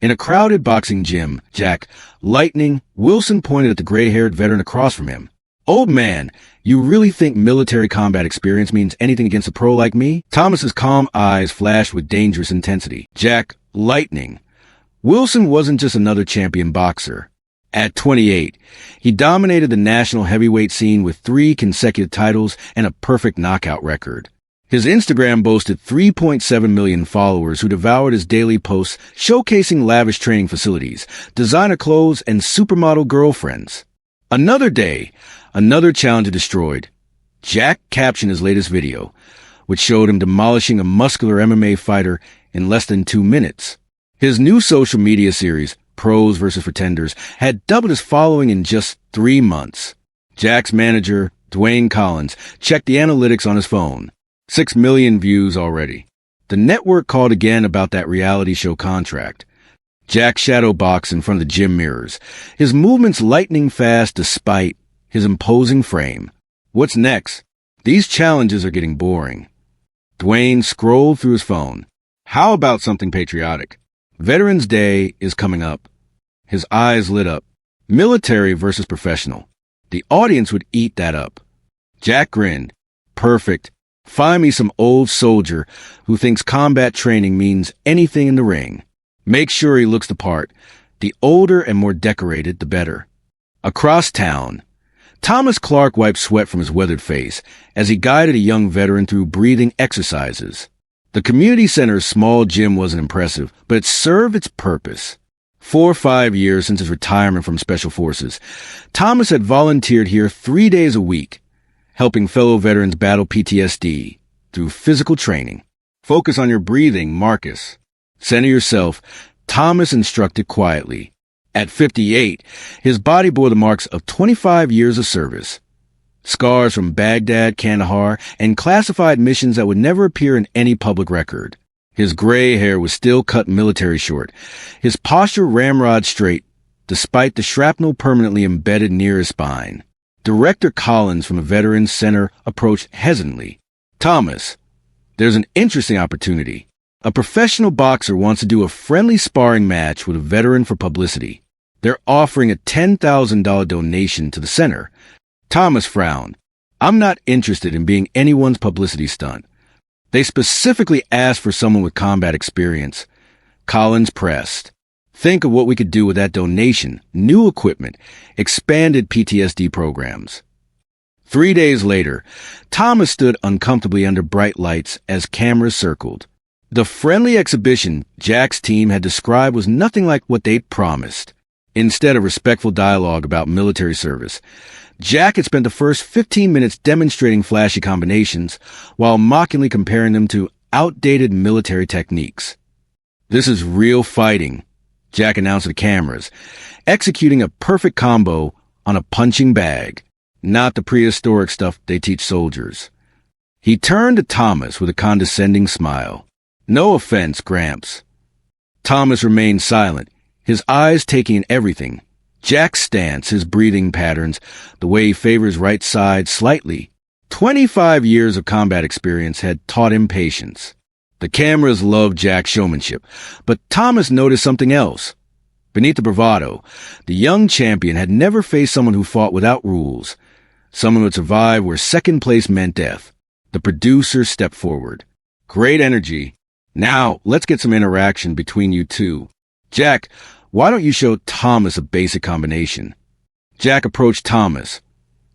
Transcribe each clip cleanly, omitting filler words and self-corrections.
In a crowded boxing gym, Jack, lightning, Wilson pointed at the gray-haired veteran across from him. "Old man, you really think military combat experience means anything against a pro like me?" Thomas's calm eyes flashed with dangerous intensity. Jack, lightning. Wilson wasn't just another champion boxer. At 28, he dominated the national heavyweight scene with 3 consecutive titles and a perfect knockout record. His Instagram boasted 3.7 million followers who devoured his daily posts showcasing lavish training facilities, designer clothes, and supermodel girlfriends. Another day, another challenger destroyed. Jack captioned his latest video, which showed him demolishing a muscular MMA fighter in less than 2 minutes. His new social media series, Pros vs. Pretenders, had doubled his following in just 3 months. Jack's manager, Dwayne Collins, checked the analytics on his phone. 6 million views already. The network called again about that reality show contract. Jack shadowboxed in front of the gym mirrors, his movements lightning fast despite his imposing frame. What's next? These challenges are getting boring. Dwayne scrolled through his phone. How about something patriotic? Veterans Day is coming up. His eyes lit up. Military versus professional. The audience would eat that up. Jack grinned. Perfect. Find me some old soldier who thinks combat training means anything in the ring. Make sure he looks the part. The older and more decorated, the better. Across town, Thomas Clark wiped sweat from his weathered face as he guided a young veteran through breathing exercises. The community center's small gym wasn't impressive, but it served its purpose. 4 or 5 years since his retirement from Special Forces, Thomas had volunteered here 3 days a week, helping fellow veterans battle PTSD through physical training. Focus on your breathing, Marcus. Center yourself, Thomas instructed quietly. At 58, his body bore the marks of 25 years of service. Scars from Baghdad, Kandahar, and classified missions that would never appear in any public record. His gray hair was still cut military short, his posture ramrod straight, despite the shrapnel permanently embedded near his spine. Director Collins from the Veterans Center approached hesitantly. "Thomas, there's an interesting opportunity. A professional boxer wants to do a friendly sparring match with a veteran for publicity. They're offering a $10,000 donation to the center." Thomas frowned. "I'm not interested in being anyone's publicity stunt. They specifically asked for someone with combat experience." Collins pressed. "Think of what we could do with that donation. New equipment, expanded PTSD programs." 3 days later, Thomas stood uncomfortably under bright lights as cameras circled. The friendly exhibition Jack's team had described was nothing like what they'd promised. Instead of respectful dialogue about military service, Jack had spent the first 15 minutes demonstrating flashy combinations while mockingly comparing them to outdated military techniques. "This is real fighting," Jack announced to the cameras, executing a perfect combo on a punching bag, not the prehistoric stuff they teach soldiers. He turned to Thomas with a condescending smile. "No offense, Gramps." Thomas remained silent, his eyes taking in everything. Jack's stance, his breathing patterns, the way he favors right side slightly. 25 years of combat experience had taught him patience. The cameras loved Jack's showmanship, but Thomas noticed something else. Beneath the bravado, the young champion had never faced someone who fought without rules, someone who would survive where second place meant death. The producer stepped forward. "Great energy. Now, let's get some interaction between you two. Jack, why don't you show Thomas a basic combination?" Jack approached Thomas,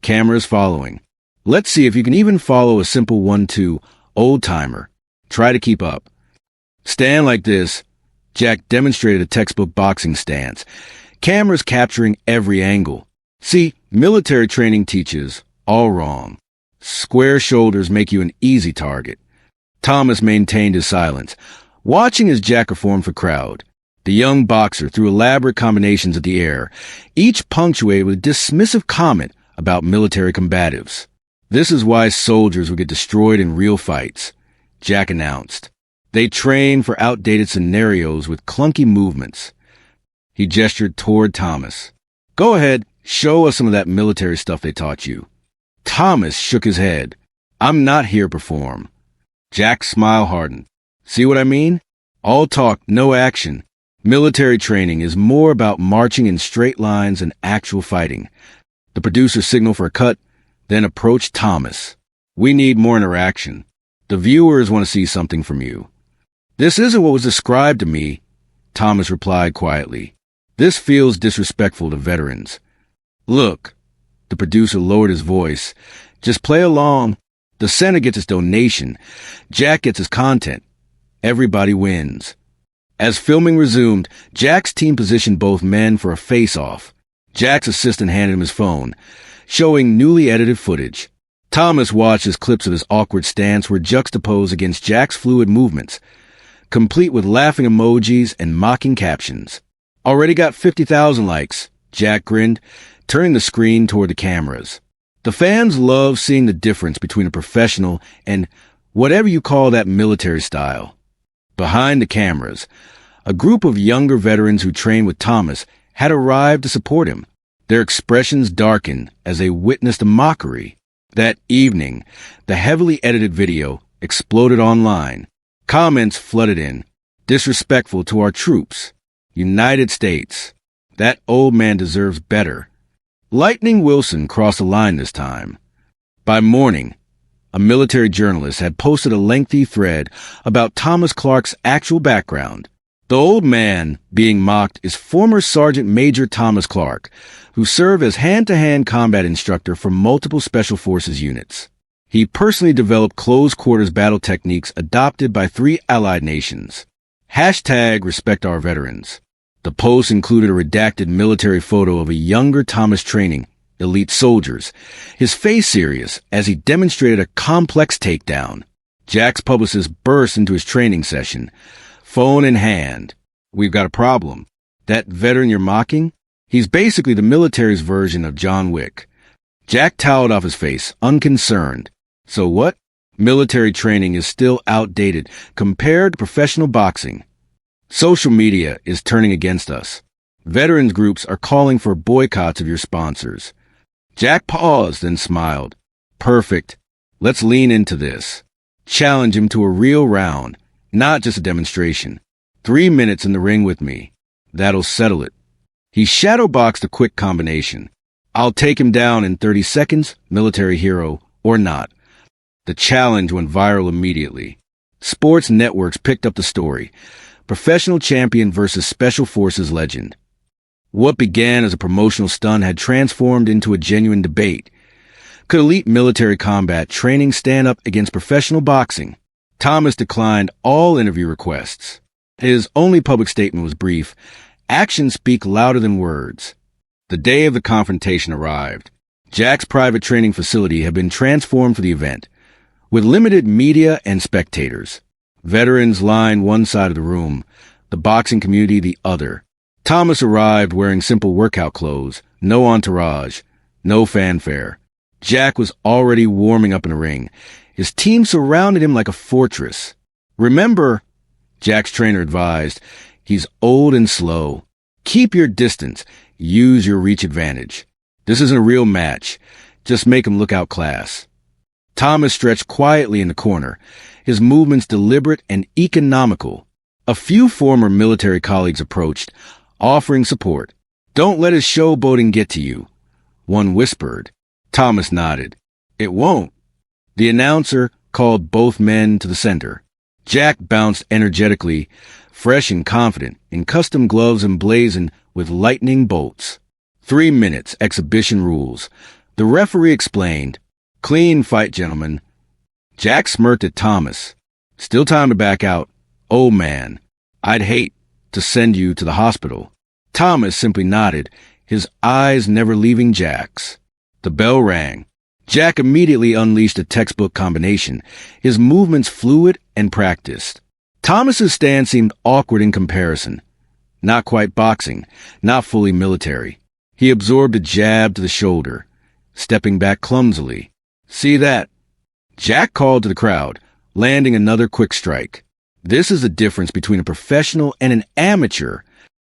cameras following. "Let's see if you can even follow a simple 1-2, old-timer. Try to keep up." "Stand like this." Jack demonstrated a textbook boxing stance, cameras capturing every angle. "See, military training teaches all wrong. Square shoulders make you an easy target." Thomas maintained his silence, watching as Jack performed for crowd. The young boxer threw elaborate combinations at the air, each punctuated with a dismissive comment about military combatives. "This is why soldiers would get destroyed in real fights," Jack announced. "They train for outdated scenarios with clunky movements." He gestured toward Thomas. "Go ahead, show us some of that military stuff they taught you." Thomas shook his head. "I'm not here to perform." Jack's smile hardened. "See what I mean? All talk, no action. Military training is more about marching in straight lines and actual fighting. The producer signaled for a cut, then approached Thomas. We need more interaction. The viewers want to see something from you. This isn't what was described to me, Thomas replied quietly. This feels disrespectful to veterans. Look, the producer lowered his voice. Just play along. The center gets its donation. Jack gets his content. Everybody wins. As filming resumed, Jack's team positioned both men for a face-off. Jack's assistant handed him his phone, showing newly edited footage. Thomas watched as clips of his awkward stance were juxtaposed against Jack's fluid movements, complete with laughing emojis and mocking captions. Already got 50,000 likes, Jack grinned, turning the screen toward the cameras. The fans love seeing the difference between a professional and whatever you call that military style. Behind the cameras, a group of younger veterans who trained with Thomas had arrived to support him. Their expressions darkened as they witnessed a mockery. That evening, the heavily edited video exploded online. Comments flooded in, disrespectful to our troops. United States. That old man deserves better. Lightning Wilson crossed the line this time. By morning, a military journalist had posted a lengthy thread about Thomas Clark's actual background. The old man being mocked is former Sergeant Major Thomas Clark, who served as hand-to-hand combat instructor for multiple Special Forces units. He personally developed close-quarters battle techniques adopted by 3 allied nations. #RespectOurVeterans. The post included a redacted military photo of a younger Thomas training elite soldiers, his face serious as he demonstrated a complex takedown. Jack's publicist burst into his training session, phone in hand. We've got a problem. That veteran you're mocking? He's basically the military's version of John Wick. Jack toweled off his face, unconcerned. So what? Military training is still outdated compared to professional boxing. Social media is turning against us. Veterans groups are calling for boycotts of your sponsors. Jack paused, then smiled. Perfect. Let's lean into this. Challenge him to a real round, not just a demonstration. 3 minutes in the ring with me. That'll settle it. He shadowboxed a quick combination. I'll take him down in 30 seconds, military hero, or not. The challenge went viral immediately. Sports networks picked up the story. Professional champion versus Special Forces legend. What began as a promotional stunt had transformed into a genuine debate. Could elite military combat training stand up against professional boxing? Thomas declined all interview requests. His only public statement was brief. Actions speak louder than words. The day of the confrontation arrived. Jack's private training facility had been transformed for the event, with limited media and spectators. Veterans lined one side of the room, the boxing community the other. Thomas arrived wearing simple workout clothes, no entourage, no fanfare. Jack was already warming up in the ring. His team surrounded him like a fortress. Remember, Jack's trainer advised, he's old and slow. Keep your distance. Use your reach advantage. This isn't a real match. Just make him look outclassed. Thomas stretched quietly in the corner, his movements deliberate and economical. A few former military colleagues approached, offering support. Don't let his showboating get to you, one whispered. Thomas nodded. It won't. The announcer called both men to the center. Jack bounced energetically, fresh and confident, in custom gloves emblazoned with lightning bolts. 3 minutes, exhibition rules. The referee explained. Clean fight, gentlemen. Jack smirked at Thomas. Still time to back out. Old man, I'd hate to send you to the hospital. Thomas simply nodded, his eyes never leaving Jack's. The bell rang. Jack immediately unleashed a textbook combination, his movements fluid and practiced. Thomas's stance seemed awkward in comparison. Not quite boxing, not fully military. He absorbed a jab to the shoulder, stepping back clumsily. See that? Jack called to the crowd, landing another quick strike. This is the difference between a professional and an amateur.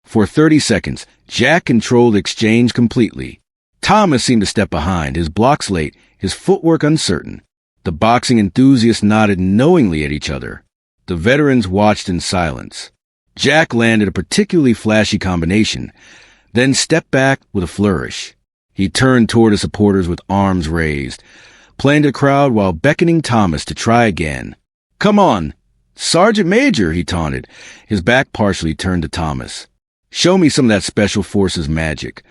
For 30 seconds, Jack controlled the exchange completely. Thomas seemed to step behind, his blocks late, his footwork uncertain. The boxing enthusiasts nodded knowingly at each other. The veterans watched in silence. Jack landed a particularly flashy combination, then stepped back with a flourish. He turned toward his supporters with arms raised, playing to the crowd while beckoning Thomas to try again. "Come on, Sergeant Major," he taunted, his back partially turned to Thomas. "Show me some of that Special Forces magic."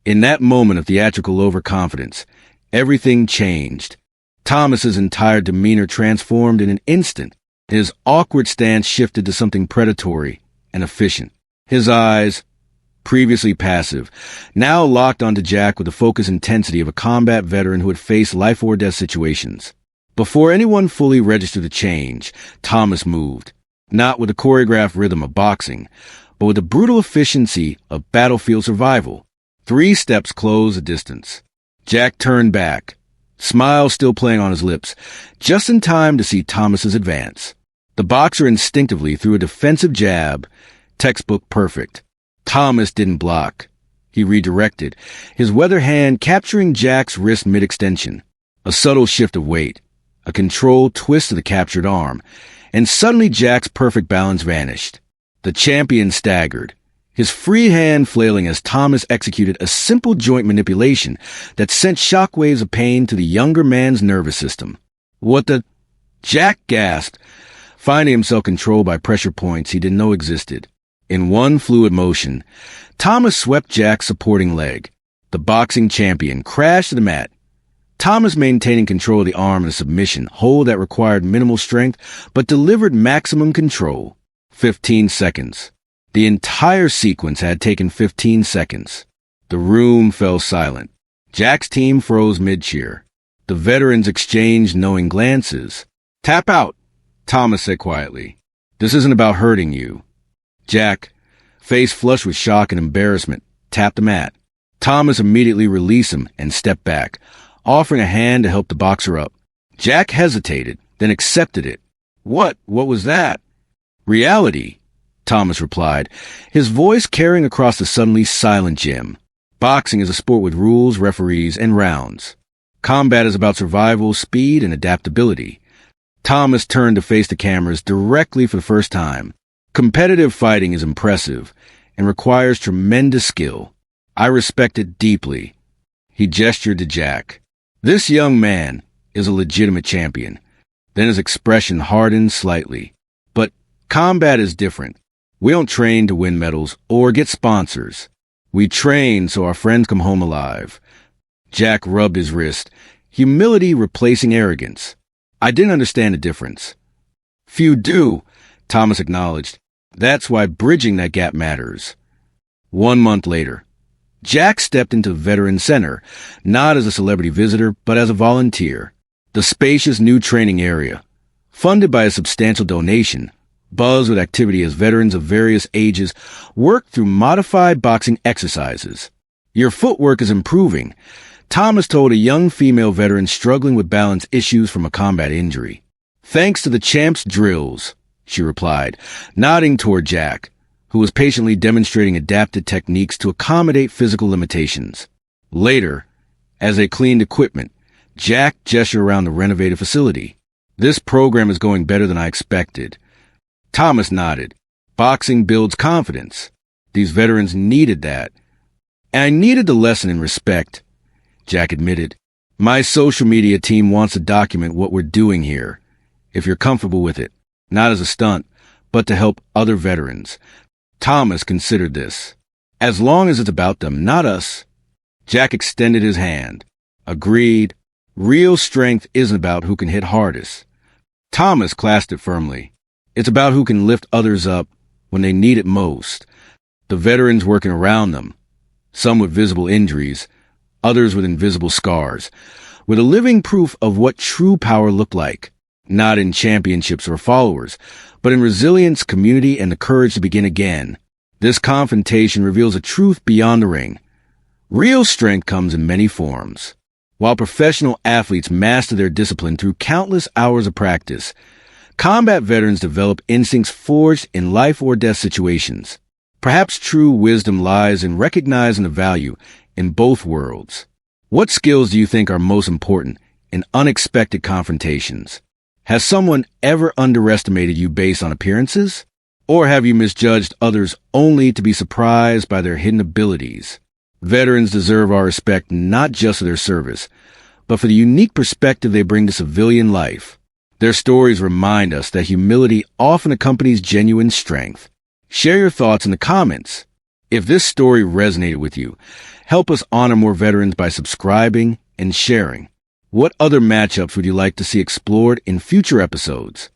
In that moment of theatrical overconfidence, everything changed. Thomas's entire demeanor transformed in an instant. His awkward stance shifted to something predatory and efficient. His eyes, previously passive, now locked onto Jack with the focused intensity of a combat veteran who had faced life-or-death situations. Before anyone fully registered the change, Thomas moved, not with the choreographed rhythm of boxing, but with the brutal efficiency of battlefield survival. 3 steps closed the distance. Jack turned back, smile still playing on his lips, just in time to see Thomas's advance. The boxer instinctively threw a defensive jab, textbook perfect. Thomas didn't block. He redirected, his weather hand capturing Jack's wrist mid-extension. A subtle shift of weight, a controlled twist of the captured arm, and suddenly Jack's perfect balance vanished. The champion staggered, his free hand flailing as Thomas executed a simple joint manipulation that sent shockwaves of pain to the younger man's nervous system. "What the—" Jack gasped, finding himself controlled by pressure points he didn't know existed. In one fluid motion, Thomas swept Jack's supporting leg. The boxing champion crashed to the mat, Thomas maintaining control of the arm in a submission hold that required minimal strength but delivered maximum control. 15 seconds. The entire sequence had taken 15 seconds. The room fell silent. Jack's team froze mid-cheer. The veterans exchanged knowing glances. "Tap out," Thomas said quietly. "This isn't about hurting you." Jack, face flushed with shock and embarrassment, tapped the mat. Thomas immediately released him and stepped back, offering a hand to help the boxer up. Jack hesitated, then accepted it. What was that?" "Reality," Thomas replied, his voice carrying across the suddenly silent gym. "Boxing is a sport with rules, referees, and rounds. Combat is about survival, speed, and adaptability." Thomas turned to face the cameras directly for the first time. "Competitive fighting is impressive and requires tremendous skill. I respect it deeply." He gestured to Jack. "This young man is a legitimate champion." Then his expression hardened slightly. "But combat is different. We don't train to win medals or get sponsors. We train so our friends come home alive." Jack rubbed his wrist, humility replacing arrogance. "I didn't understand the difference." "Few do," Thomas acknowledged. "That's why bridging that gap matters." 1 month later, Jack stepped into the Veteran Center, not as a celebrity visitor, but as a volunteer. The spacious new training area, funded by a substantial donation, buzzed with activity as veterans of various ages worked through modified boxing exercises. "Your footwork is improving," Thomas told a young female veteran struggling with balance issues from a combat injury. "Thanks to the champ's drills," she replied, nodding toward Jack, who was patiently demonstrating adapted techniques to accommodate physical limitations. Later, as they cleaned equipment, Jack gestured around the renovated facility. "This program is going better than I expected." Thomas nodded. "Boxing builds confidence. These veterans needed that. And I needed the lesson in respect," Jack admitted. "My social media team wants to document what we're doing here, if you're comfortable with it, not as a stunt, but to help other veterans." Thomas considered this. "As long as it's about them, not us." Jack extended his hand. "Agreed. Real strength isn't about who can hit hardest." Thomas clasped it firmly. "It's about who can lift others up when they need it most." The veterans working around them, some with visible injuries, others with invisible scars, were the living proof of what true power looked like, not in championships or followers, but in resilience, community, and the courage to begin again. This confrontation reveals a truth beyond the ring. Real strength comes in many forms. While professional athletes master their discipline through countless hours of practice, combat veterans develop instincts forged in life or death situations. Perhaps true wisdom lies in recognizing the value in both worlds. What skills do you think are most important in unexpected confrontations? Has someone ever underestimated you based on appearances? Or have you misjudged others only to be surprised by their hidden abilities? Veterans deserve our respect not just for their service, but for the unique perspective they bring to civilian life. Their stories remind us that humility often accompanies genuine strength. Share your thoughts in the comments. If this story resonated with you, help us honor more veterans by subscribing and sharing. What other matchups would you like to see explored in future episodes?